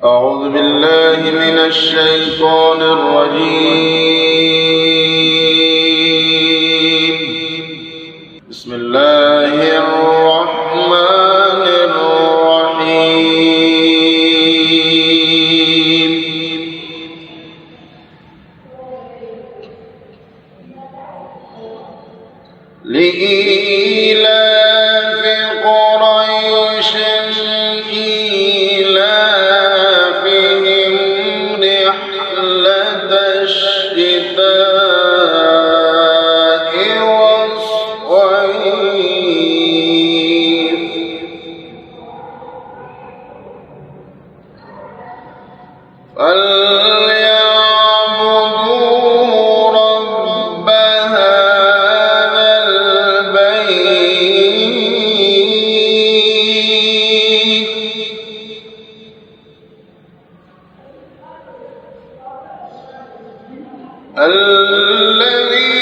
أعوذ بالله من الشيطان الرجيم. بسم الله الرحمن الرحيم. لإيلاف قريش إيلافهم رحلة الشتاء والصيف فليعبدوا رب هذا البيت الذي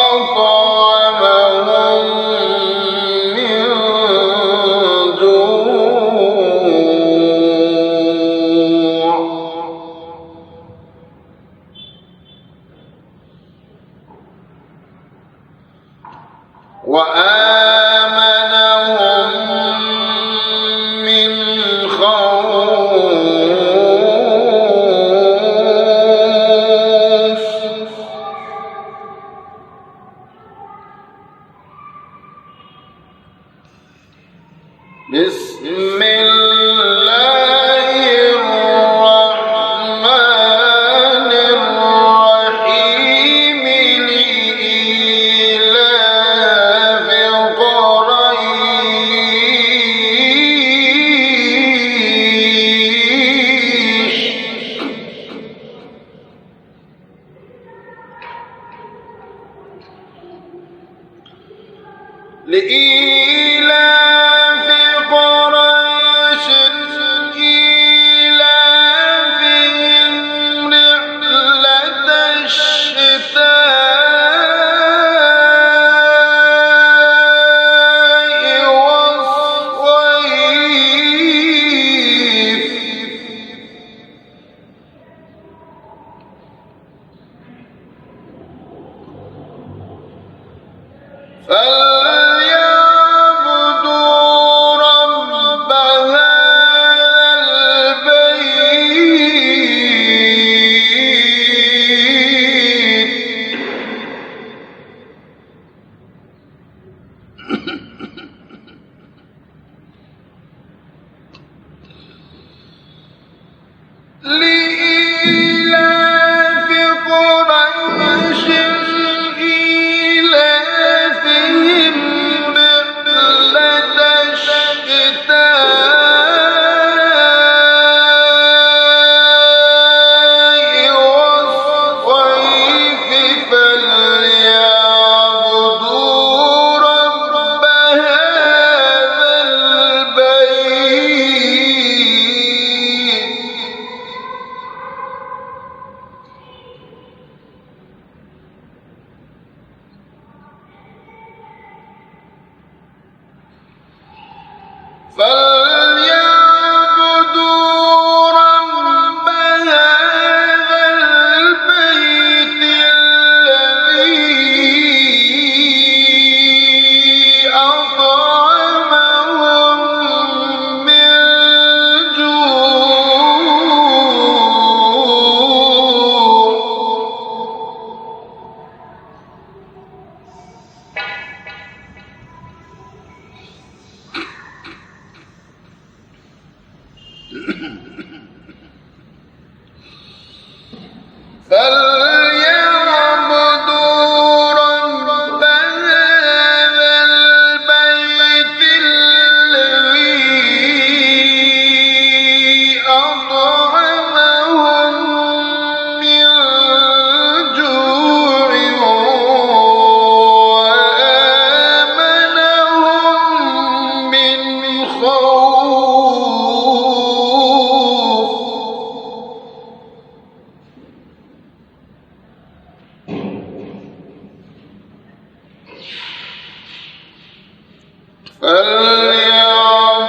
أطعمهم من جوع وآمنهم من خوف. بسم الله الرحمن الرحيم. لإيلاف قريش لإيلاف قريش إيلافهم رحلة الشتاء والصيف فليعبدوا رب هذا البيت لإيلاف قريش إيلافهم رحلة الشتاء والصيف فليعبدوا رب هذا البيت فليعبدوا رب هذا البيت الذي أطعمهم من فليعبدوا رب هذا البيت الذي أطعمهم من جوع وآمنهم من خوف.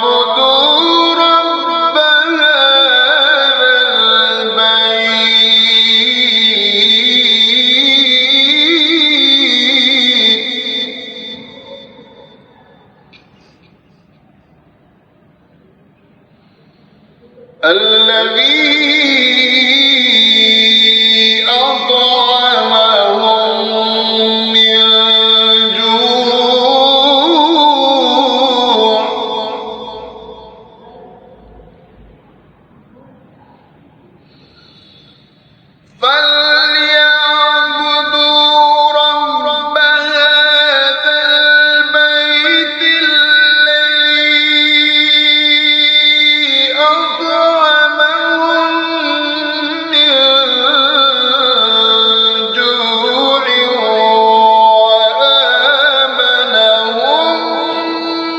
فليعبدوا الذي أطعمهم من جوع فليعبدوا رب هذا البيت الذي أطعمهم من جوع وآمنهم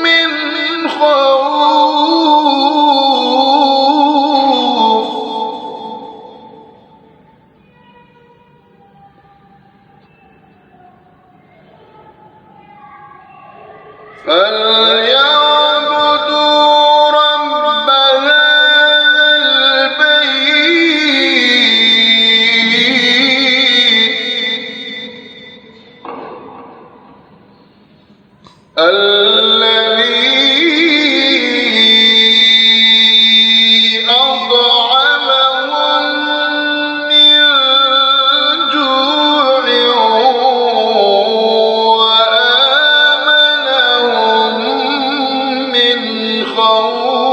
من خوف. فليعبدوا رب هذا البيت الذي أطعمهم من جوع وآمنهم من خوف.